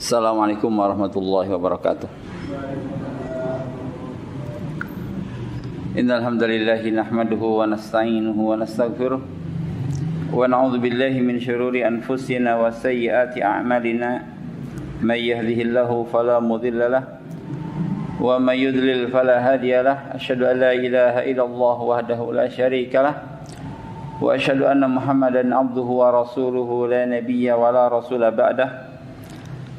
Assalamualaikum warahmatullahi wabarakatuh. Innal hamdalillah nahmaduhu wa nasta'inuhu wa nastaghfiruh wa na'udzu billahi min shururi anfusina wa sayyiati a'malina may yahdihillahu fala mudilla lahu wa may yudlil fala hadiya lahu asyhadu an la ilaha illallah wahdahu la syarika lahu wa asyhadu anna Muhammadan abduhu wa rasuluhu la nabiyya wa la rasula ba'dahu.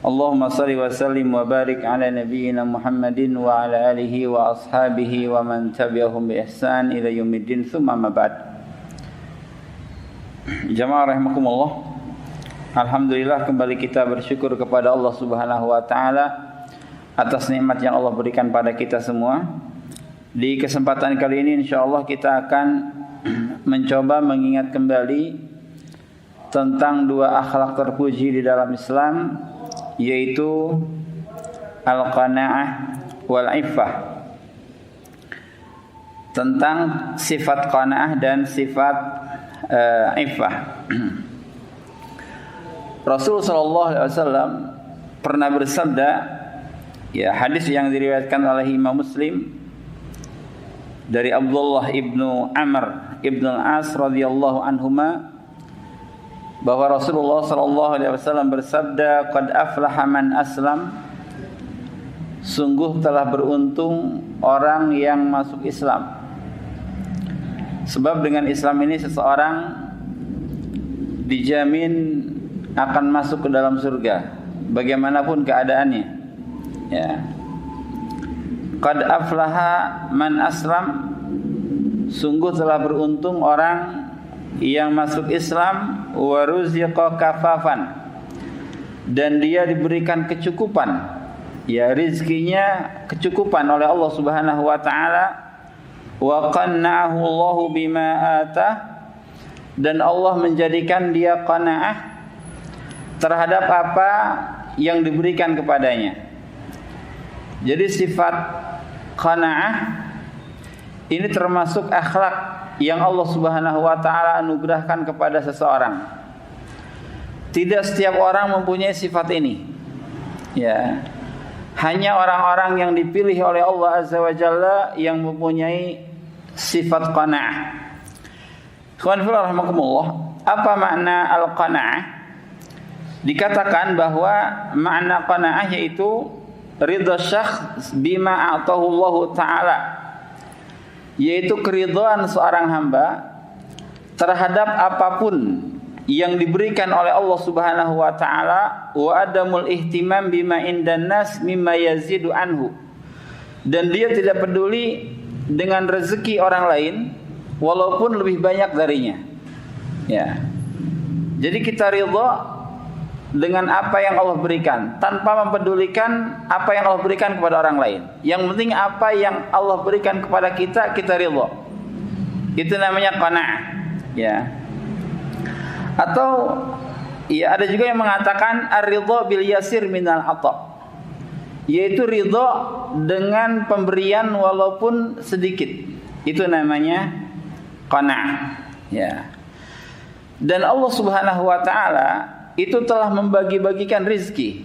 Allahumma salli wa sallim wa barik ala nabiyyina Muhammadin wa ala alihi wa ashabihi wa man tabi'ahum bi ihsan ila yaumiddin tsumma ma ba'd. Jamaah rahimakumullah. Alhamdulillah kembali kita bersyukur kepada Allah Subhanahu wa taala atas nikmat yang Allah berikan pada kita semua. Di kesempatan kali ini insyaallah kita akan mencoba mengingat kembali tentang dua akhlak terpuji di dalam Islam, yaitu al-qanaah wal iffah. Tentang sifat qanaah dan sifat iffah. Rasulullah sallallahu alaihi wasallam pernah bersabda, ya, hadis yang diriwayatkan oleh Imam Muslim dari Abdullah ibnu Amr ibnu al-As radhiyallahu anhuma, bahwa Rasulullah sallallahu alaihi wasallam bersabda, "Qad aflaha man aslam." Sungguh telah beruntung orang yang masuk Islam. Sebab dengan Islam ini seseorang dijamin akan masuk ke dalam surga bagaimanapun keadaannya. Ya. Qad aflaha man aslam. Sungguh telah beruntung orang yang masuk Islam, wa ruziqa kafafan, dan dia diberikan kecukupan, ya, rizkinya kecukupan oleh Allah Subhanahu wa taala, wa qanna'ahu Allahu bima atah, dan Allah menjadikan dia qanaah terhadap apa yang diberikan kepadanya. Jadi sifat qanaah ini termasuk akhlak yang Allah Subhanahu wa taala anugerahkan kepada seseorang. Tidak setiap orang mempunyai sifat ini. Ya. Hanya orang-orang yang dipilih oleh Allah Azza wa Jalla yang mempunyai sifat qanaah. Ikhwan fillah rahimakumullah, apa makna al-qanaah? Dikatakan bahwa makna qanaah yaitu ridha syakhs bima a'tahu Allah taala, yaitu keridhaan seorang hamba terhadap apapun yang diberikan oleh Allah Subhanahu wa taala, wa adamul ihtimam bima indan nas mimma yazidu anhu, dan dia tidak peduli dengan rezeki orang lain walaupun lebih banyak darinya. Ya. Jadi kita ridha dengan apa yang Allah berikan tanpa mempedulikan apa yang Allah berikan kepada orang lain. Yang penting apa yang Allah berikan kepada kita, kita ridha. Itu namanya qanaah, ya. Atau ya, ada juga yang mengatakan ar-ridha bil yasir minal ata, yaitu ridha dengan pemberian walaupun sedikit. Itu namanya qanaah, ya. Dan Allah Subhanahu wa taala itu telah membagi-bagikan rizki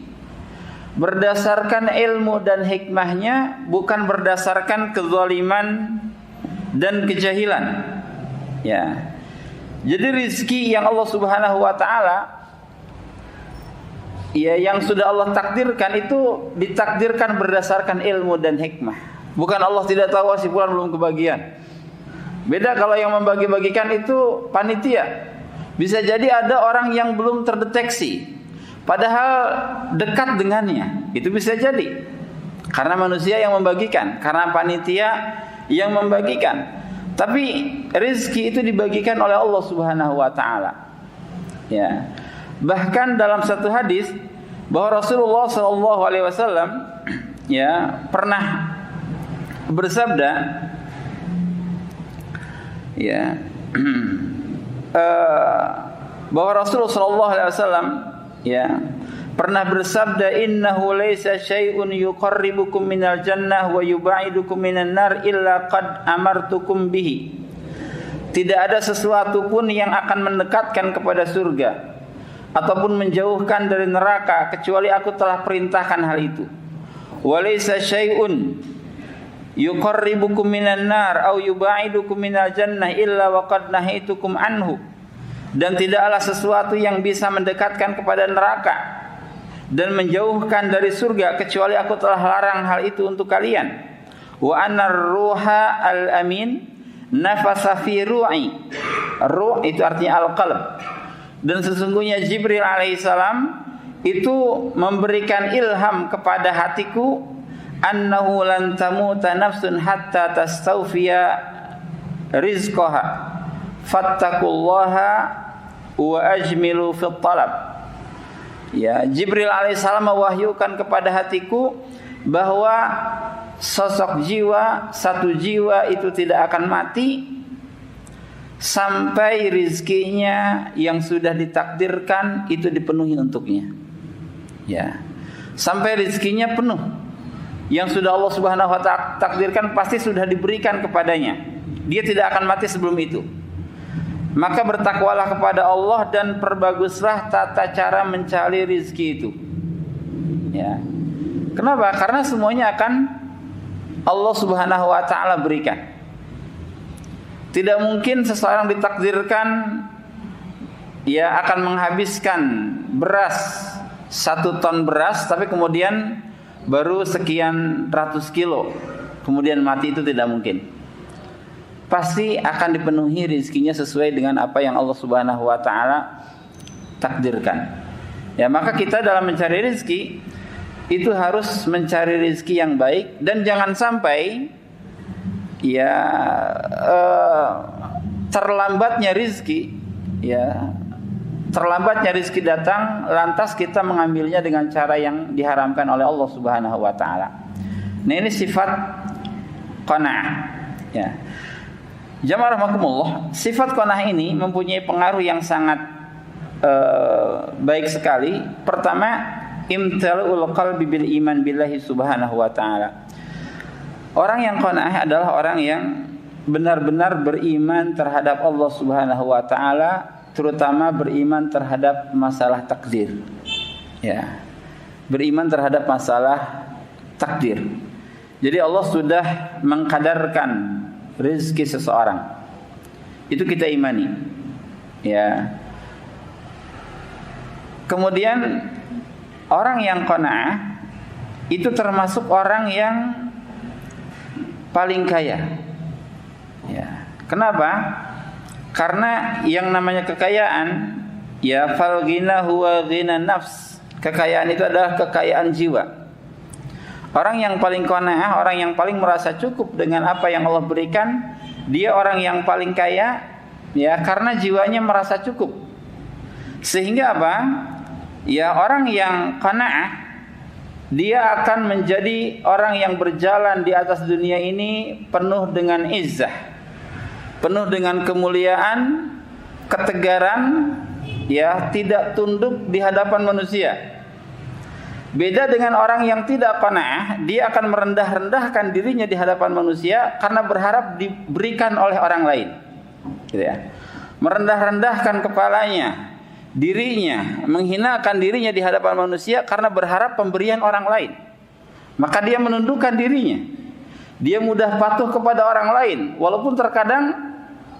berdasarkan ilmu dan hikmahnya, bukan berdasarkan kezaliman dan kejahilan. Ya. Jadi rizki yang Allah Subhanahu wa taala, ya, yang sudah Allah takdirkan itu ditakdirkan berdasarkan ilmu dan hikmah. Bukan Allah tidak tahu si fulan belum kebagian. Beda kalau yang membagi-bagikan itu panitia. Bisa jadi ada orang yang belum terdeteksi, padahal dekat dengannya. Itu bisa jadi. Karena manusia yang membagikan, karena panitia yang membagikan. Tapi rezeki itu dibagikan oleh Allah Subhanahu wa taala. Ya. Bahkan dalam satu hadis bahwa Rasulullah sallallahu alaihi wasallam, ya, pernah bersabda, ya, bahwa Rasulullah sallallahu alaihi wasallam, ya, pernah bersabda, innahu laisa syai'un yuqarribukum minal jannah wa yubaidukum minan nar illa qad amartukum bihi. Tidak ada sesuatu pun yang akan mendekatkan kepada surga ataupun menjauhkan dari neraka kecuali aku telah perintahkan hal itu. Walaysa syai'un yuqarribukum minan nar aw yubaidukum minal jannah illa waqad nahaitukum anhu. Dan tidaklah sesuatu yang bisa mendekatkan kepada neraka dan menjauhkan dari surga kecuali aku telah larang hal itu untuk kalian. Wa anar ruha al-amin nafasa fi ru'i. Ruh itu artinya al-qalb. Dan sesungguhnya Jibril alaihissalam itu memberikan ilham kepada hatiku annahu lan tamuta nafsun hatta tastawfiya rizqaha fattaqullaha wa ajmilu fit talab. Ya, Jibril alaihissalam mewahyukan kepada hatiku bahwa sosok jiwa, satu jiwa itu tidak akan mati sampai rizkinya yang sudah ditakdirkan itu dipenuhi untuknya. Ya, sampai rizkinya penuh. Yang sudah Allah Subhanahu wa ta'ala takdirkan pasti sudah diberikan kepadanya. Dia tidak akan mati sebelum itu. Maka bertakwalah kepada Allah dan perbaguslah tata cara mencari rizki itu. Ya. Kenapa? Karena semuanya akan Allah Subhanahu wa ta'ala berikan. Tidak mungkin seseorang ditakdirkan ya akan menghabiskan beras 1 ton beras tapi kemudian baru sekian ratus kilo kemudian mati, itu tidak mungkin. Pasti akan dipenuhi rizkinya sesuai dengan apa yang Allah Subhanahu wa ta'ala takdirkan. Ya, maka kita dalam mencari rizki itu harus mencari rizki yang baik dan jangan sampai ya terlambatnya rizki datang lantas kita mengambilnya dengan cara yang diharamkan oleh Allah Subhanahu wa ta'ala. Nah, ini sifat qanaah. Ya. Jamaah rahimakumullah, sifat qanaah ini mempunyai pengaruh yang sangat baik sekali. Pertama, imtalul qalbi bil iman billahi subhanahu wa ta'ala. Orang yang qanaah adalah orang yang benar-benar beriman terhadap Allah Subhanahu wa ta'ala, terutama beriman terhadap masalah takdir. Ya. Beriman terhadap masalah takdir. Jadi Allah sudah mengkadarkan rezeki seseorang. Itu kita imani. Ya. Kemudian orang yang qanaah itu termasuk orang yang paling kaya. Ya. Kenapa? Karena yang namanya kekayaan ya fal ghina huwa ghina nafs. Kekayaan itu adalah kekayaan jiwa. Orang yang paling qanaah, orang yang paling merasa cukup dengan apa yang Allah berikan, dia orang yang paling kaya ya karena jiwanya merasa cukup. Sehingga apa? Ya, orang yang qanaah dia akan menjadi orang yang berjalan di atas dunia ini penuh dengan izzah, penuh dengan kemuliaan, ketegaran, ya, tidak tunduk di hadapan manusia. Beda dengan orang yang tidak qanaah, dia akan merendah-rendahkan dirinya di hadapan manusia karena berharap diberikan oleh orang lain. Gitu ya. Merendah-rendahkan kepalanya, dirinya, menghinakan dirinya di hadapan manusia karena berharap pemberian orang lain. Maka dia menundukkan dirinya. Dia mudah patuh kepada orang lain walaupun terkadang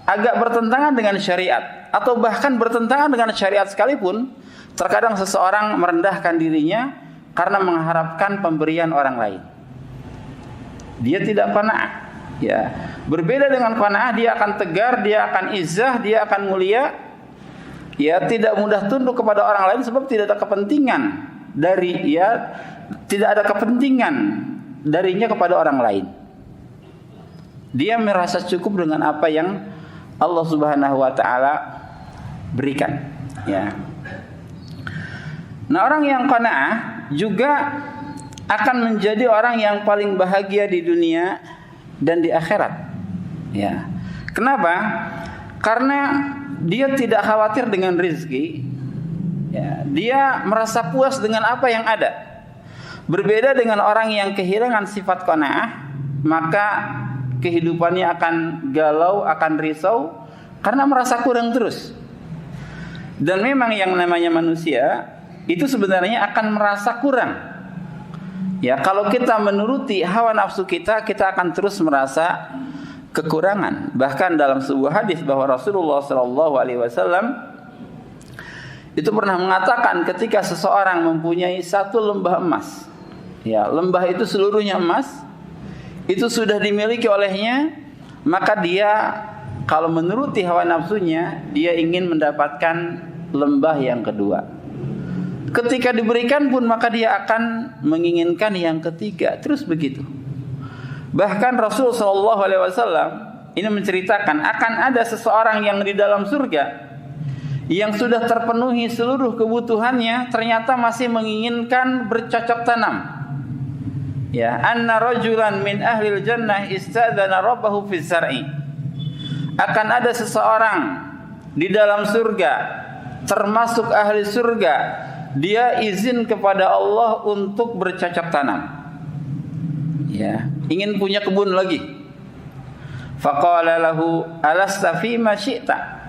agak bertentangan dengan syariat atau bahkan bertentangan dengan syariat sekalipun. Terkadang seseorang merendahkan dirinya karena mengharapkan pemberian orang lain. Dia tidak qanaah. Ya, berbeda dengan qanaah, dia akan tegar, dia akan izzah, dia akan mulia. Ya, tidak mudah tunduk kepada orang lain sebab tidak ada kepentingan tidak ada kepentingan darinya kepada orang lain. Dia merasa cukup dengan apa yang Allah Subhanahu wa ta'ala berikan. Ya. Nah, orang yang qanaah juga akan menjadi orang yang paling bahagia di dunia dan di akhirat. Ya. Kenapa? Karena dia tidak khawatir dengan rezeki. Ya, dia merasa puas dengan apa yang ada. Berbeda dengan orang yang kehilangan sifat qanaah, maka kehidupannya akan galau, akan risau karena merasa kurang terus. Dan memang yang namanya manusia itu sebenarnya akan merasa kurang. Ya, kalau kita menuruti hawa nafsu kita akan terus merasa kekurangan. Bahkan dalam sebuah hadis bahwa Rasulullah SAW itu pernah mengatakan ketika seseorang mempunyai satu lembah emas, ya, lembah itu seluruhnya emas, itu sudah dimiliki olehnya, maka dia kalau menuruti hawa nafsunya, dia ingin mendapatkan lembah yang kedua. Ketika diberikan pun maka dia akan menginginkan yang ketiga, terus begitu. Bahkan Rasulullah SAW ini menceritakan akan ada seseorang yang di dalam surga yang sudah terpenuhi seluruh kebutuhannya, ternyata masih menginginkan bercocok tanam. Ya, anna rajulan min ahlil jannah istadzana rabbahu fi zar'i. Akan ada seseorang di dalam surga, termasuk ahli surga, dia izin kepada Allah untuk bercocok tanam. Ya, ingin punya kebun lagi. Faqala lahu alasta fi ma syi'ta.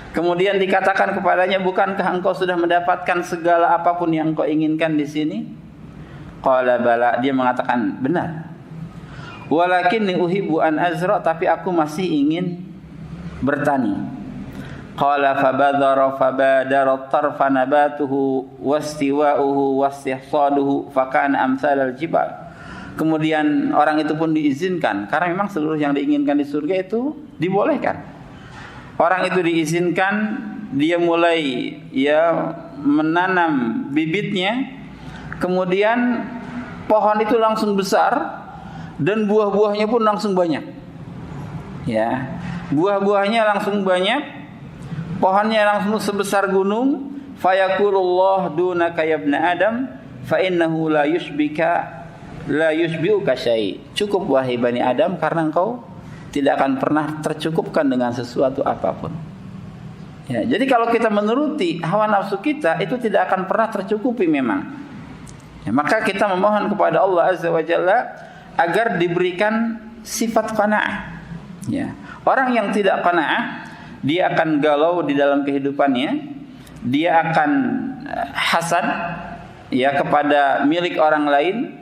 Kemudian dikatakan kepadanya, bukankah engkau sudah mendapatkan segala apapun yang engkau inginkan di sini? Qala bala, dia mengatakan benar. Walakinni uhibbu an azra, tapi aku masih ingin bertani. Qala fabadara tarfa nabatuhu wastiwa'uhu wastihsaduhu fakana amsalal jibal. Kemudian orang itu pun diizinkan, karena memang seluruh yang diinginkan di surga itu dibolehkan. Orang itu diizinkan, dia mulai menanam bibitnya, kemudian pohon itu langsung besar dan buah-buahnya pun langsung banyak. Ya, buah-buahnya langsung banyak, pohonnya langsung sebesar gunung. Fayakulullah dunaka ya ibna Adam, fa innahu la yushbi'uka syai'. Cukup wahai Bani Adam, karena engkau tidak akan pernah tercukupkan dengan sesuatu apapun. Ya, jadi kalau kita menuruti hawa nafsu kita, itu tidak akan pernah tercukupi memang. Ya, maka kita memohon kepada Allah Azza wa Jalla agar diberikan sifat qanaah. Ya, orang yang tidak qanaah, dia akan galau di dalam kehidupannya, dia akan hasad ya kepada milik orang lain,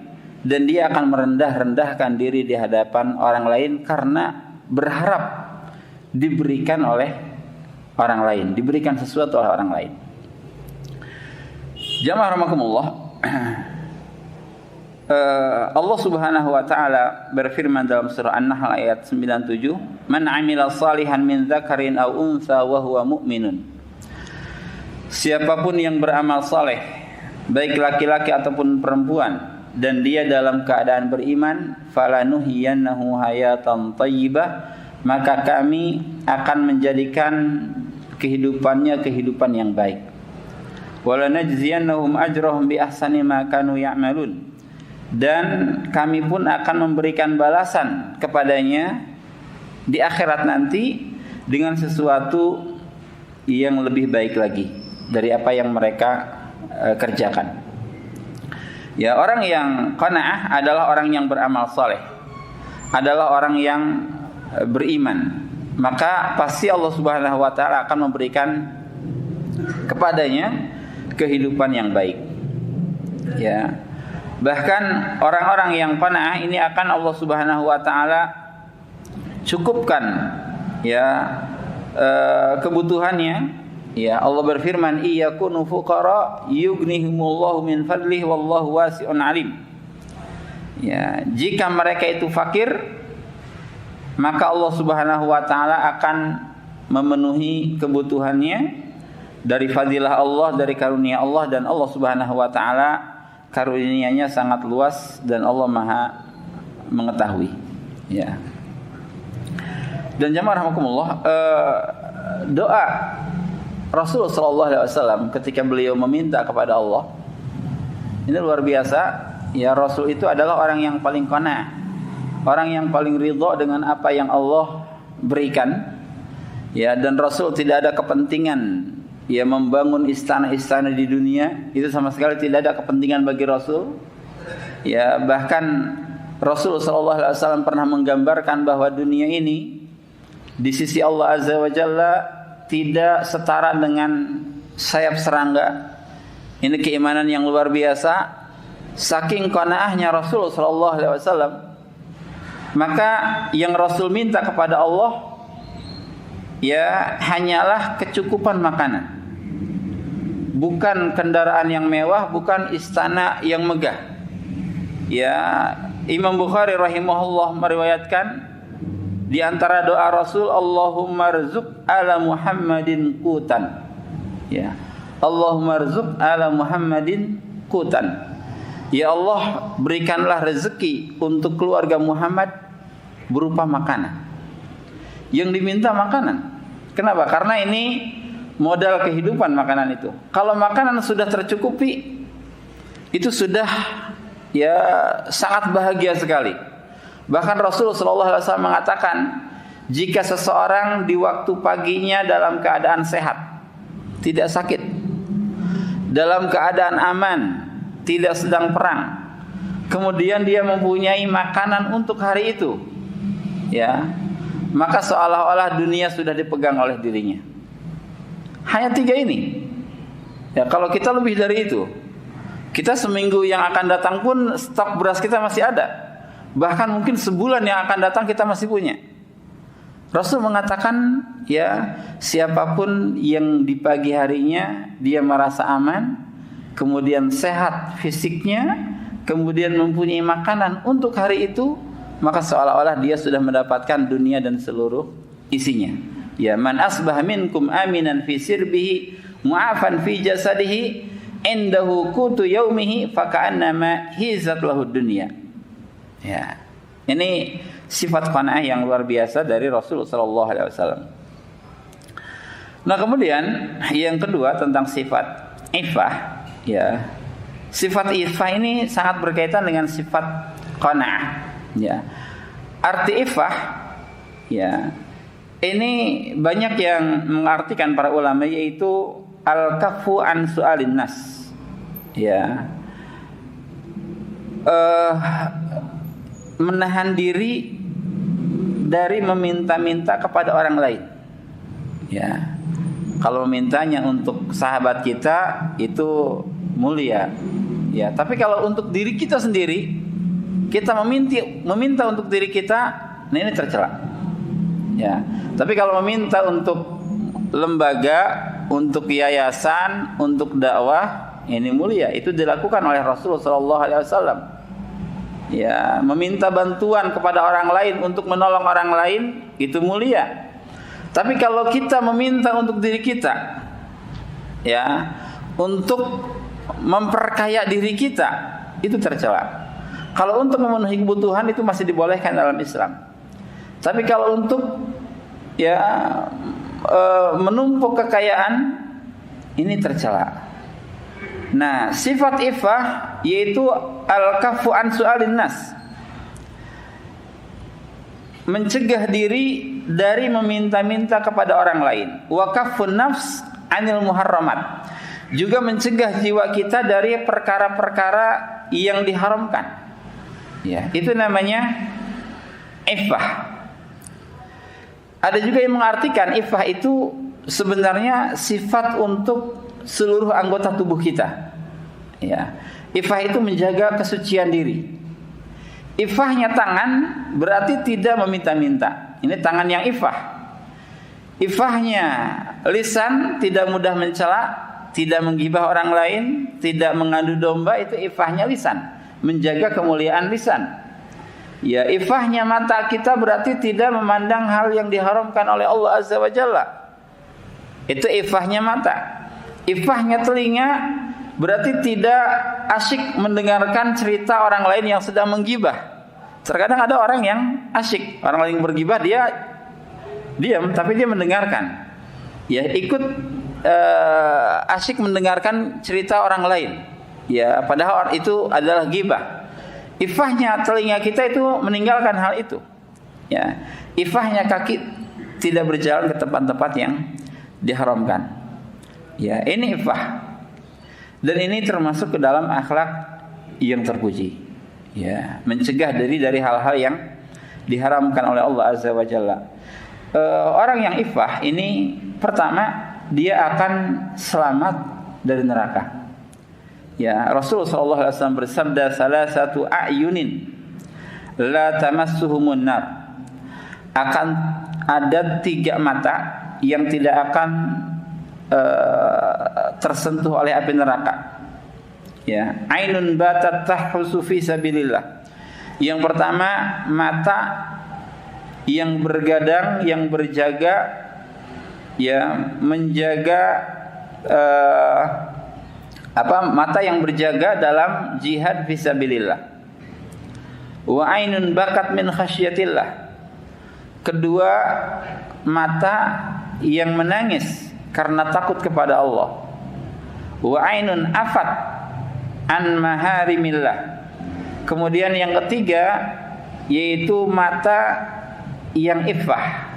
dan dia akan merendah-rendahkan diri di hadapan orang lain karena berharap diberikan oleh orang lain, diberikan sesuatu oleh orang lain. Jamaah rahimakumullah, Allah Subhanahu wa taala berfirman dalam surah An-Nahl ayat 97, "Man 'amila shalihan min dzakarin aw untha wa huwa mu'minun." Siapapun yang beramal saleh, baik laki-laki ataupun perempuan, dan dia dalam keadaan beriman, falanuhyiyannahu hayatan thayyibah, maka kami akan menjadikan kehidupannya kehidupan yang baik. Walanajziyannahum ajrahum bi ahsani ma kanu ya'malun, dan kami pun akan memberikan balasan kepadanya di akhirat nanti dengan sesuatu yang lebih baik lagi dari apa yang mereka kerjakan. Ya, orang yang qanaah adalah orang yang beramal saleh, adalah orang yang beriman. Maka pasti Allah Subhanahu wa taala akan memberikan kepadanya kehidupan yang baik. Ya. Bahkan orang-orang yang qanaah ini akan Allah Subhanahu wa taala cukupkan ya kebutuhannya. Ya, Allah berfirman, "Iyakunu fuqara yughnihimullahu min fadlihi wallahu wasi'un alim." Ya, jika mereka itu fakir, maka Allah Subhanahu wa taala akan memenuhi kebutuhannya dari fadilah Allah, dari karunia Allah, dan Allah Subhanahu wa taala karunia-Nya sangat luas dan Allah Maha mengetahui. Ya. Dan jamaah rahimakumullah, doa Rasulullah SAW ketika beliau meminta kepada Allah, ini luar biasa. Ya, Rasul itu adalah orang yang paling qanaah, orang yang paling ridha dengan apa yang Allah berikan. Ya, dan Rasul tidak ada kepentingan ya membangun istana-istana di dunia, itu sama sekali tidak ada kepentingan bagi Rasul. Ya, bahkan Rasul SAW pernah menggambarkan bahwa dunia ini di sisi Allah Azza wa Jalla tidak setara dengan sayap serangga. Ini keimanan yang luar biasa. Saking qanaahnya Rasul sallallahu alaihi wasallam, maka yang Rasul minta kepada Allah ya hanyalah kecukupan makanan. Bukan kendaraan yang mewah, bukan istana yang megah. Ya, Imam Bukhari rahimahullah meriwayatkan di antara doa Rasul, Allahumma rzuq ala Muhammadin qutan. Ya. Allahumma rzuq ala Muhammadin qutan. Ya Allah, berikanlah rezeki untuk keluarga Muhammad berupa makanan. Yang diminta makanan. Kenapa? Karena ini modal kehidupan makanan itu. Kalau makanan sudah tercukupi, itu sudah ya sangat bahagia sekali. Bahkan Rasulullah SAW mengatakan, jika seseorang di waktu paginya dalam keadaan sehat, tidak sakit, dalam keadaan aman, tidak sedang perang, kemudian dia mempunyai makanan untuk hari itu, ya, maka seolah-olah dunia sudah dipegang oleh dirinya. Hanya 3 ini. Ya, kalau kita lebih dari itu, kita seminggu yang akan datang pun stok beras kita masih ada. Bahkan mungkin sebulan yang akan datang kita masih punya. Rasul mengatakan, ya, siapapun yang di pagi harinya dia merasa aman, kemudian sehat fisiknya, kemudian mempunyai makanan untuk hari itu, maka seolah-olah dia sudah mendapatkan dunia dan seluruh isinya. Ya, man asbaha minkum aminan fi sirbihi mu'afan fi jasadihi indahu qutu yaumihi faka'annama hizat lahu dunya. Ya. Ini sifat qanaah yang luar biasa dari Rasul sallallahu alaihi wasallam. Nah, kemudian yang kedua tentang sifat iffah. Ya, sifat iffah ini sangat berkaitan dengan sifat qanaah. Ya, arti iffah, ya, ini banyak yang mengartikan para ulama, yaitu al-kaffu an su'alin nas. Ya, menahan diri dari meminta-minta kepada orang lain. Ya, kalau memintanya untuk sahabat kita itu mulia, ya. Tapi kalau untuk diri kita sendiri, kita meminta untuk diri kita, nah ini tercela. Ya. Tapi kalau meminta untuk lembaga, untuk yayasan, untuk dakwah, ini mulia. Itu dilakukan oleh Rasulullah SAW. Ya, meminta bantuan kepada orang lain untuk menolong orang lain, itu mulia. Tapi kalau kita meminta untuk diri kita, ya, untuk memperkaya diri kita, itu tercela. Kalau untuk memenuhi kebutuhan itu masih dibolehkan dalam Islam. Tapi kalau untuk ya menumpuk kekayaan, ini tercela. Nah, sifat iffah yaitu al-kaffu an su'alin nas. Mencegah diri dari meminta-minta kepada orang lain. Wa kaffun nafs anil muharramat. Juga mencegah jiwa kita dari perkara-perkara yang diharamkan. Ya, itu namanya iffah. Ada juga yang mengartikan iffah itu sebenarnya sifat untuk seluruh anggota tubuh kita. Ya, iffah itu menjaga kesucian diri. Iffahnya tangan berarti tidak meminta-minta. Ini tangan yang iffah. Iffahnya lisan tidak mudah mencela, tidak menggibah orang lain, tidak mengadu domba, itu iffahnya lisan, menjaga kemuliaan lisan. Ya, iffahnya mata kita berarti tidak memandang hal yang diharamkan oleh Allah Azza wa Jalla. Itu iffahnya mata. Iffahnya telinga berarti tidak asyik mendengarkan cerita orang lain yang sedang menggibah. Terkadang ada orang yang asyik, orang lain bergibah, dia diam tapi dia mendengarkan. Ya, ikut asyik mendengarkan cerita orang lain. Ya, padahal itu adalah gibah. Iffahnya telinga kita itu meninggalkan hal itu. Ya, iffahnya kaki tidak berjalan ke tempat-tempat yang diharamkan. Ya, ini iffah. Dan ini termasuk ke dalam akhlak yang terpuji. Ya, mencegah diri dari hal-hal yang diharamkan oleh Allah Azza wa Jalla. Orang yang iffah ini pertama dia akan selamat dari neraka. Ya, Rasulullah sallallahu alaihi wasallam bersabda, "Salasatu a'yunin la tamassuhumun nar." Akan ada 3 mata yang tidak akan tersentuh oleh api neraka. Ya, ainun batat tahrusu fi sabilillah. Yang pertama, mata yang bergadang, yang berjaga, ya, menjaga mata yang berjaga dalam jihad fisabilillah. Wa ainun bakat min khasyatillah. Kedua, mata yang menangis karena takut kepada Allah. Wa ainun afat an maharimillah. Kemudian yang ketiga yaitu mata yang iffah,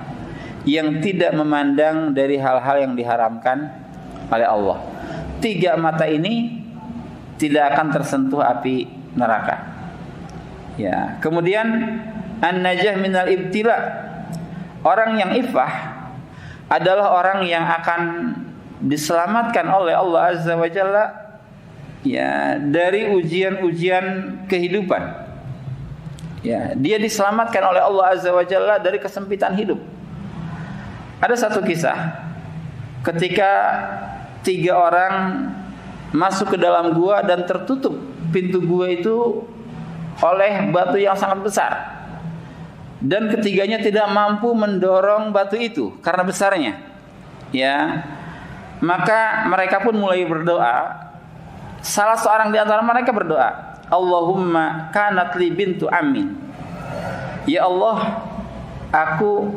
yang tidak memandang dari hal-hal yang diharamkan oleh Allah. 3 mata ini tidak akan tersentuh api neraka. Ya, kemudian an-najah minal ibtila. Orang yang iffah adalah orang yang akan diselamatkan oleh Allah Azza wa Jalla, ya, dari ujian-ujian kehidupan. Ya, dia diselamatkan oleh Allah Azza wa Jalla dari kesempitan hidup. Ada satu kisah ketika 3 orang masuk ke dalam gua dan tertutup pintu gua itu oleh batu yang sangat besar, dan ketiganya tidak mampu mendorong batu itu karena besarnya. Ya, maka mereka pun mulai berdoa. Salah seorang di antara mereka berdoa, Allahumma kanat li bintu amin. Ya Allah, aku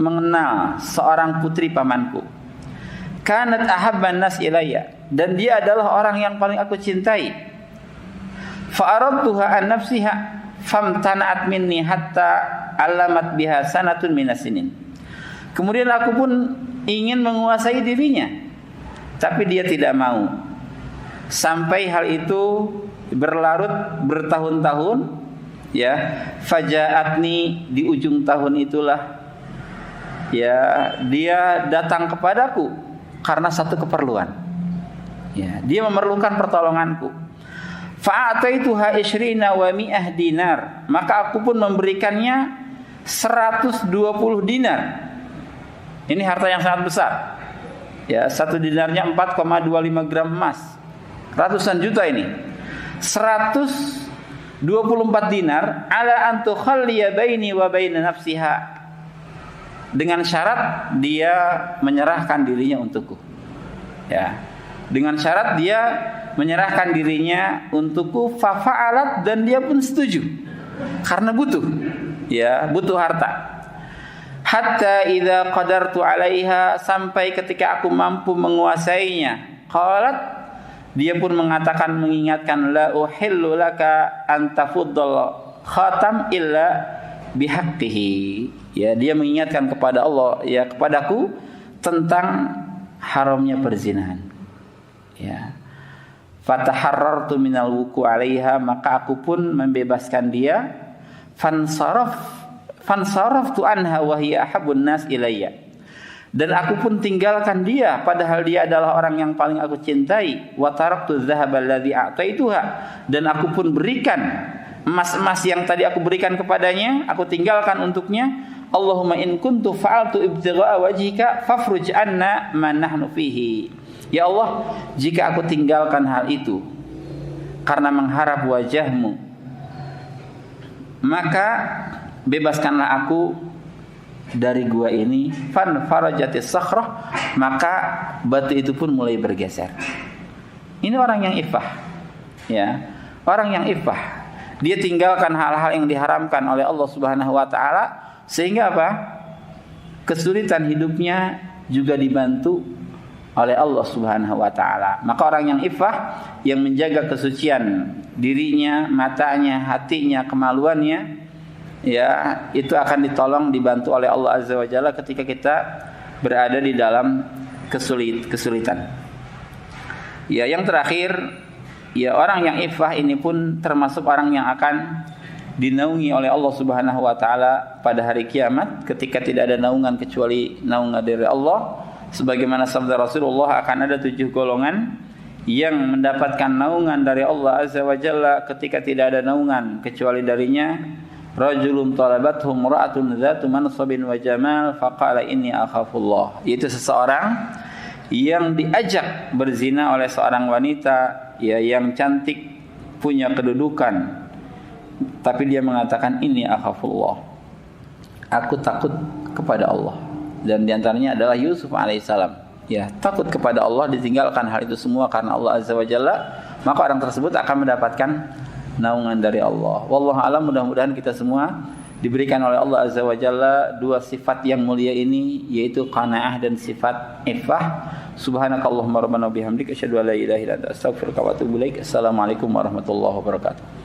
mengenal seorang putri pamanku. Kanat ahabban nas ilayya, dan dia adalah orang yang paling aku cintai. Fa aradtuha an nafsiha famtana'at minni hatta alamat biha sanatun minasinin. Kemudian aku pun ingin menguasai dirinya, tapi dia tidak mau. Sampai hal itu berlarut bertahun-tahun, ya. Fajaatni, di ujung tahun itulah, ya, dia datang kepadaku karena satu keperluan. Ya, dia memerlukan pertolonganku. Fa'ataituha 20 wa mi'ah dinar, maka aku pun memberikannya 120 dinar. Ini harta yang sangat besar. Ya, 1 dinarnya 4,25 gram emas. Ratusan juta ini. 124 dinar ala an tukhalliya baini wa baina nafsiha, dengan syarat dia menyerahkan dirinya untukku. Ya, dengan syarat dia menyerahkan dirinya untukku. Fafa'alat, dan dia pun setuju karena butuh, ya, butuh harta. Hatta idza qadartu 'alaiha, sampai ketika aku mampu menguasainya. Qalat, dia pun mengatakan, mengingatkan, la uhillu laka an tafuddal khatam illa bihaqqihi. Ya, dia mengingatkan kepada Allah, ya, kepadaku tentang haramnya perzinahan. Ya. Fataharrartu minal wuku 'alaiha, maka aku pun membebaskan dia. Fansaraftu anha wa hiya ahabbun nas ilayya, dan aku pun tinggalkan dia padahal dia adalah orang yang paling aku cintai. Wa taraktu dzahaba alladhi a'taituha, dan aku pun berikan emas-emas yang tadi aku berikan kepadanya, aku tinggalkan untuknya. Allahumma in kuntu fa'altu ibtigha'a wajhika fafruj anna ma nahnu fihi. Ya Allah, jika aku tinggalkan hal itu karena mengharap wajahmu, maka bebaskanlah aku dari gua ini. Fan farajatis sakhrah, maka batu itu pun mulai bergeser. Ini orang yang iffah, ya, orang yang iffah. Dia tinggalkan hal-hal yang diharamkan oleh Allah Subhanahu wa taala, sehingga apa? Kesulitan hidupnya juga dibantu oleh Allah Subhanahu wa taala. Maka orang yang iffah, yang menjaga kesucian dirinya, matanya, hatinya, kemaluannya, ya, itu akan ditolong, dibantu oleh Allah Azza wa Jalla ketika kita berada di dalam kesulitan. Ya, yang terakhir, ya, orang yang iffah ini pun termasuk orang yang akan dinaungi oleh Allah Subhanahu wa taala pada hari kiamat, ketika tidak ada naungan kecuali naungan dari Allah. sebagaimana sabda Rasulullah, akan ada 7 golongan yang mendapatkan naungan dari Allah Azza wa Jalla ketika tidak ada naungan kecuali darinya. Rajulun talabathu imra'atun dzatu mansabin wa jamal faqala inni akhafullah. Yaitu seseorang yang diajak berzina oleh seorang wanita ya yang cantik, punya kedudukan, tapi dia mengatakan inni akhafullah, aku takut kepada Allah. Dan diantaranya adalah Yusuf alaihissalam. Ya, takut kepada Allah, ditinggalkan hal itu semua karena Allah Azza wa Jalla, maka orang tersebut akan mendapatkan naungan dari Allah. Wallahu a'lam, mudah-mudahan kita semua diberikan oleh Allah Azza wa Jalla 2 sifat yang mulia ini, yaitu qanaah dan sifat iffah. Subhanakallahumma rabbana bihamdika asyhadu an la ilaha illa anta astaghfiruka wa atubu ilaik. Assalamualaikum warahmatullahi wabarakatuh.